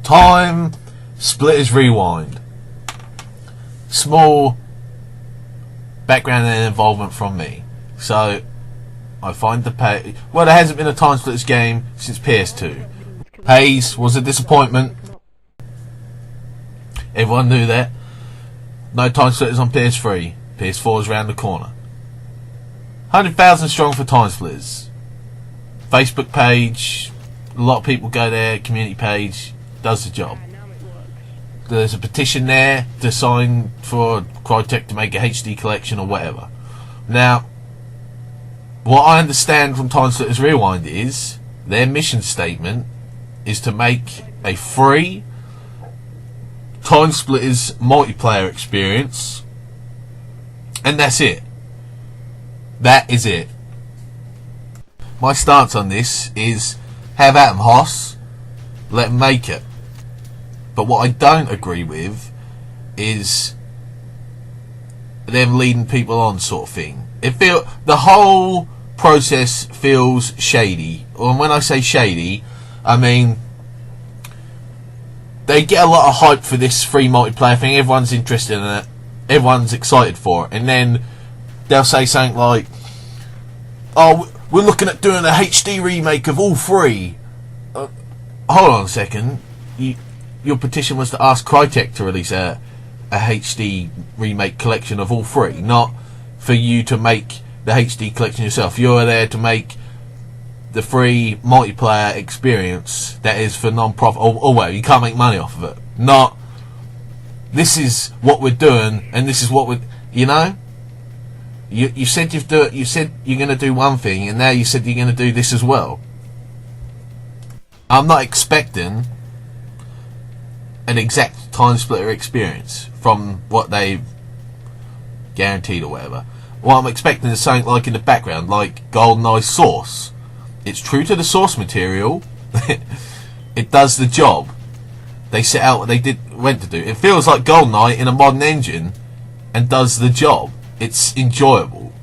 Timesplitters Rewind. Small background and involvement from me. So I find the page. Well, there hasn't been a Timesplitters game since PS2. Haze was a disappointment. Everyone knew that. No Timesplitters on PS3. PS4 is round the corner. 100,000 strong for Timesplitters. Facebook page. A lot of people go there. Community page does the job. There's a petition there to sign for Crytek to make a HD collection or whatever. Now, what I understand from Timesplitters Rewind is their mission statement is to make a free Timesplitters multiplayer experience, and that's it. That is it. My stance on this is have Atom Hoss, let them make it. But what I don't agree with is them leading people on, sort of thing. The whole process feels shady. And when I say shady, I mean they get a lot of hype for this free multiplayer thing. Everyone's interested in it. Everyone's excited for it. And then they'll say something like, "Oh, we're looking at doing a HD remake of all three." Hold on a second. Your petition was to ask Crytek to release a HD remake collection of all three, not for you to make the HD collection yourself. You're there to make the free multiplayer experience that is for non-profit, or well, you can't make money off of it. Not, this is what we're doing, and this is what we're, you know? You said you said you're going to do one thing, and now you said you're going to do this as well. I'm not expecting an exact Timesplitter experience from what they've guaranteed or whatever. What I'm expecting is something like in the background, like GoldenEye Source. It's true to the source material. It does the job. They set out what they went to do. It feels like GoldenEye in a modern engine and does the job. It's enjoyable.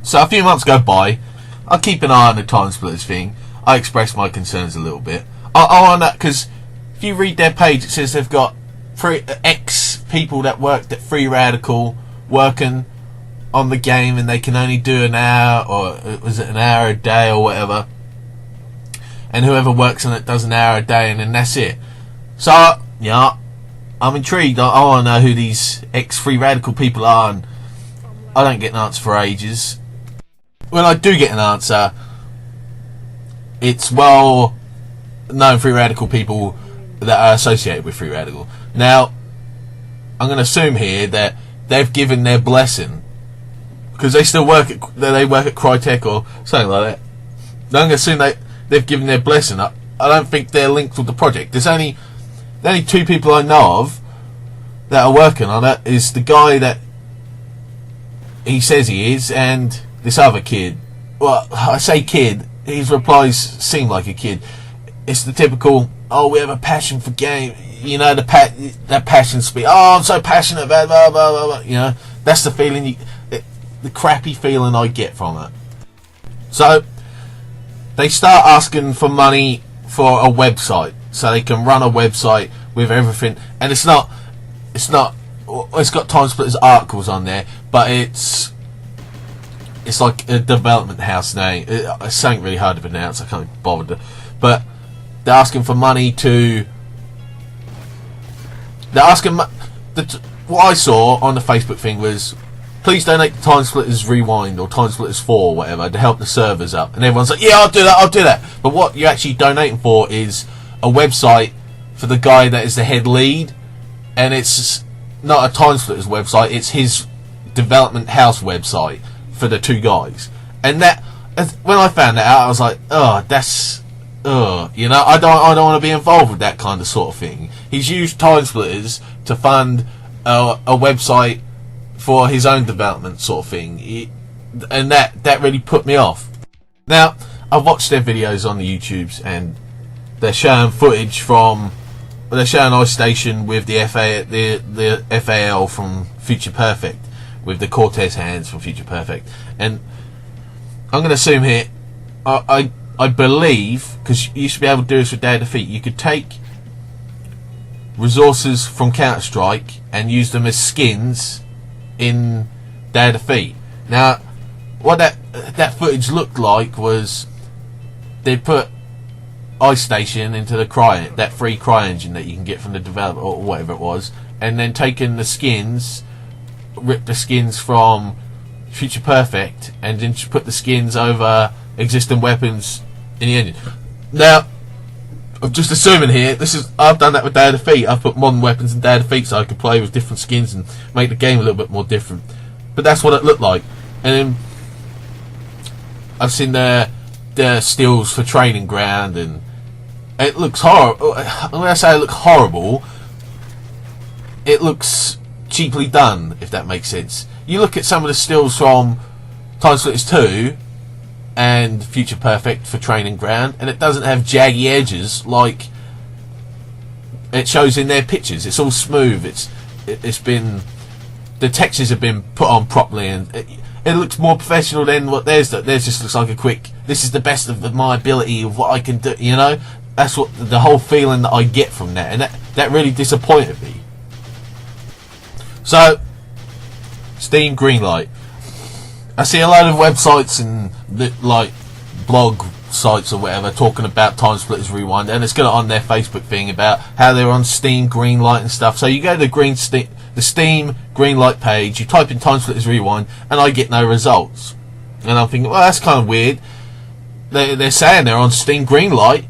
So a few months go by. I keep an eye on the Timesplitters thing. I express my concerns a little bit. On that, because if you read their page, it says they've got ex-people that worked at Free Radical working on the game, and they can only do an hour, or was it an hour a day or whatever, and whoever works on it does an hour a day, and then that's it. So yeah, I'm intrigued. I want to know who these ex-Free Radical people are, and I don't get an answer for ages. When I do get an answer, it's well known Free Radical people that are associated with Free Radical. Now, I'm going to assume here that they've given their blessing, because they still work at Crytek or something like that. I'm going to assume they've given their blessing. I don't think they're linked with the project. There's only two people I know of that are working on it. Is the guy that he says he is, and this other kid. Well, I say kid, his replies seem like a kid. It's the typical, oh, we have a passion for game, you know, that passion speak. Oh, I'm so passionate about blah blah blah blah. You know, that's the feeling, the crappy feeling I get from it. So they start asking for money for a website, so they can run a website with everything, and it's got Timesplitters articles on there, but it's like a development house name. It's something really hard to pronounce. I can't be bothered. But they're asking for money to. They're asking. What I saw on the Facebook thing was, please donate to Timesplitters Rewind or Timesplitters 4 or whatever to help the servers up. And everyone's like, yeah, I'll do that. But what you're actually donating for is a website for the guy that is the head lead, and it's not a Timesplitters website. It's his development house website for the two guys. And that, when I found that out, I was like, oh, that's. You know, I don't want to be involved with that kind of sort of thing. He's used Timesplitters to fund a website for his own development sort of thing, and that really put me off. Now, I've watched their videos on the YouTubes, and they're showing footage from, they're showing Ice Station with the FAL from Future Perfect, with the Cortez hands from Future Perfect, and I'm going to assume here, I believe, because you used to be able to do this with Day of Defeat, you could take resources from Counter-Strike and use them as skins in Day of Defeat. Now, what that footage looked like was they put Ice Station into the that free cry engine that you can get from the developer or whatever it was, and then taken the skins, ripped the skins from Future Perfect, and then just put the skins over existing weapons in the engine. Now, I'm just assuming here, I've done that with Day of Defeat. I've put modern weapons in Day of Defeat so I can play with different skins and make the game a little bit more different. But that's what it looked like. And then I've seen the stills for Training Ground, and it looks horrible. When I say it looks horrible, it looks cheaply done, if that makes sense. You look at some of the stills from Timesplitters 2 and Future Perfect for Training Ground, and it doesn't have jaggy edges like it shows in their pictures. It's all smooth. It's been, the textures have been put on properly, and it looks more professional than what theirs does. Theirs just looks like a quick, this is the best of my ability of what I can do, you know. That's what the whole feeling that I get from that, and that really disappointed me. So, Steam Greenlight. I see a lot of websites and like blog sites or whatever talking about Timesplitters Rewind, and it's got it on their Facebook thing about how they're on Steam Greenlight and stuff. So you go to the Steam Greenlight page, you type in Timesplitters Rewind, and I get no results. And I'm thinking, well, that's kind of weird. They're saying they're on Steam Greenlight,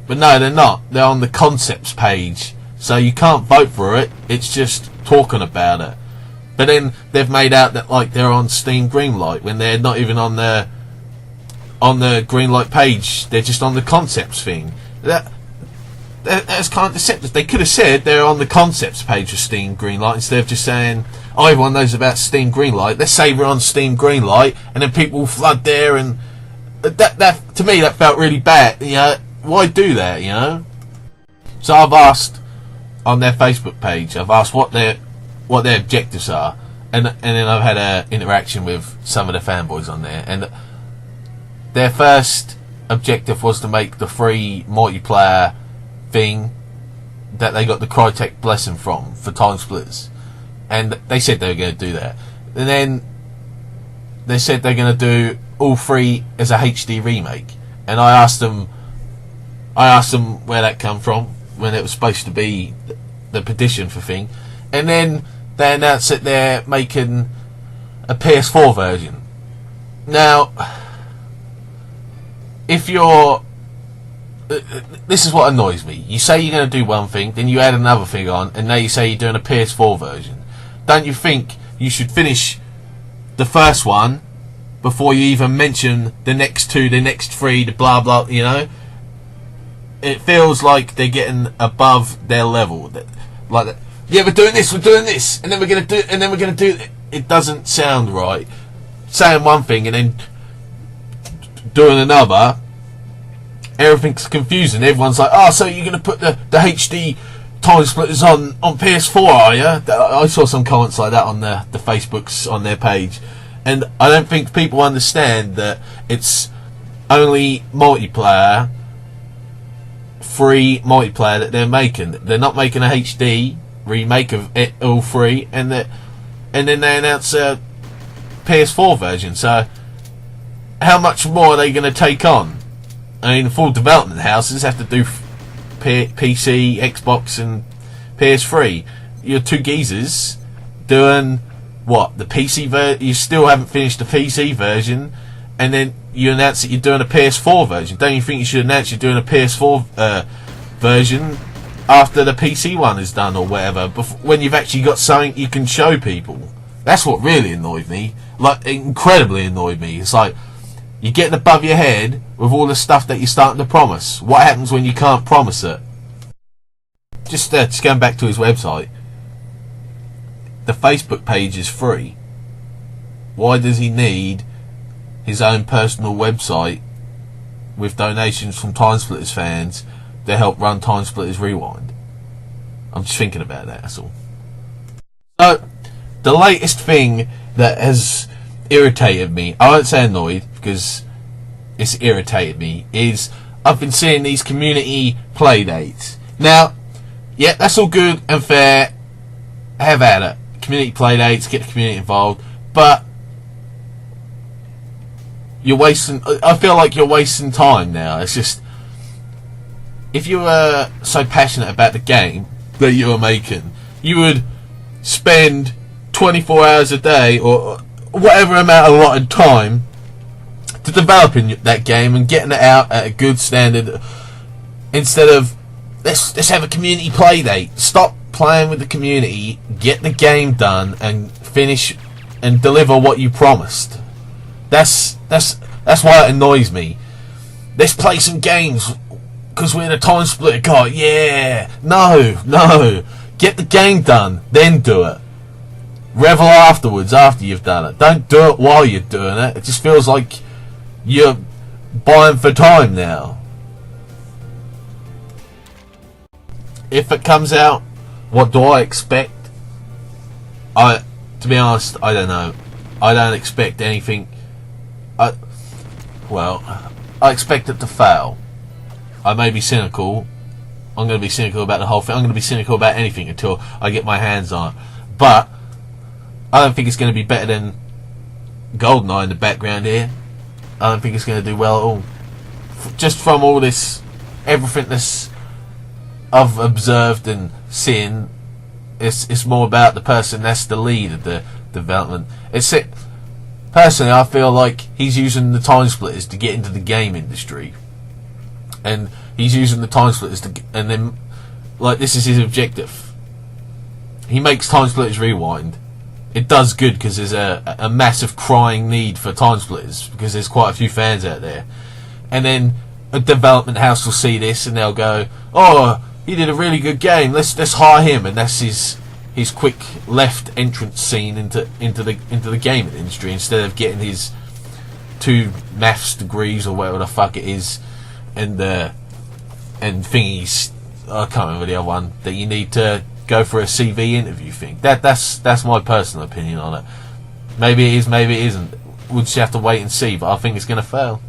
but no, they're not. They're on the concepts page, so you can't vote for it. It's just talking about it. But then they've made out that like they're on Steam Greenlight when they're not even on the Greenlight page. They're just on the concepts thing. That's kind of deceptive. They could have said they're on the concepts page of Steam Greenlight instead of just saying, oh, everyone knows about Steam Greenlight. Let's say we're on Steam Greenlight, and then people will flood there, and that to me that felt really bad. You know, why do that? You know. So I've asked on their Facebook page. I've asked what their objectives are, and then I've had an interaction with some of the fanboys on there, and their first objective was to make the free multiplayer thing that they got the Crytek blessing from for Timesplitters, and they said they were going to do that, and then they said they're going to do all three as a HD remake, and I asked them where that come from when it was supposed to be the petition for thing, and then they announced that they're making a PS4 version. Now, if you're... This is what annoys me. You say you're going to do one thing, then you add another thing on, and now you say you're doing a PS4 version. Don't you think you should finish the first one before you even mention the next two, the next three, the blah blah, you know? It feels like they're getting above their level. Like that. Yeah, we're doing this, and then we're going to do... It doesn't sound right. Saying one thing and then doing another, everything's confusing. Everyone's like, oh, so you're going to put the HD Timesplitters on PS4, are you? I saw some comments like that on the Facebooks on their page. And I don't think people understand that it's only multiplayer, free multiplayer that they're making. They're not making a HD remake of it all free, and then they announce a PS4 version. So how much more are they going to take on? I mean, full development houses have to do PC, Xbox, and PS3. You're two geezers doing what? The PC version. You still haven't finished the PC version, and then you announce that you're doing a PS4 version. Don't you think you should announce you're doing a PS4 version after the PC one is done or whatever, when you've actually got something you can show people? That's what really annoyed me. Like, incredibly annoyed me. It's like, you're getting above your head with all the stuff that you're starting to promise. What happens when you can't promise it? Just going back to his website. The Facebook page is free. Why does he need his own personal website with donations from Timesplitters fans to help run Timesplitters Rewind? I'm just thinking about that, that's all. So, the latest thing that has irritated me, I won't say annoyed, because it's irritated me is I've been seeing these community play dates. Now, yeah, that's all good and fair. Have at it. Community play dates, get the community involved, but you're wasting. I feel like you're wasting time now. It's just, if you were so passionate about the game that you were making, you would spend 24 hours a day or whatever amount of allotted time to developing that game and getting it out at a good standard, instead of let's have a community play date. Stop playing with the community, get the game done and finish and deliver what you promised. That's why it annoys me. Let's play some games because we're the Time Splitter guy. Yeah, no, get the game done, then do it. Revel afterwards, after you've done it. Don't do it while you're doing it. It just feels like you're buying for time now. If it comes out, what do I expect? To be honest, I don't know. I don't expect anything. I expect it to fail. I may be cynical. I'm going to be cynical about the whole thing. I'm going to be cynical about anything until I get my hands on it. But I don't think it's going to be better than GoldenEye in the background here. I don't think it's going to do well at all. Just from all this, everything that's I've observed and seen, it's more about the person that's the lead of the development. Personally, I feel like he's using the Timesplitters to get into the game industry, and he's using the Timesplitters and then, like, this is his objective. He makes Timesplitters Rewind. It does good because there's a massive crying need for Timesplitters because there's quite a few fans out there, and then a development house will see this and they'll go, "Oh, he did a really good game. Let's hire him," and that's his quick left entrance scene into the gaming industry, instead of getting his 2 maths degrees or whatever the fuck it is, and thingies. I can't remember the other one that you need to go for a CV interview thing. That's my personal opinion on it. Maybe it is, maybe it isn't. We'll just have to wait and see. But I think it's going to fail.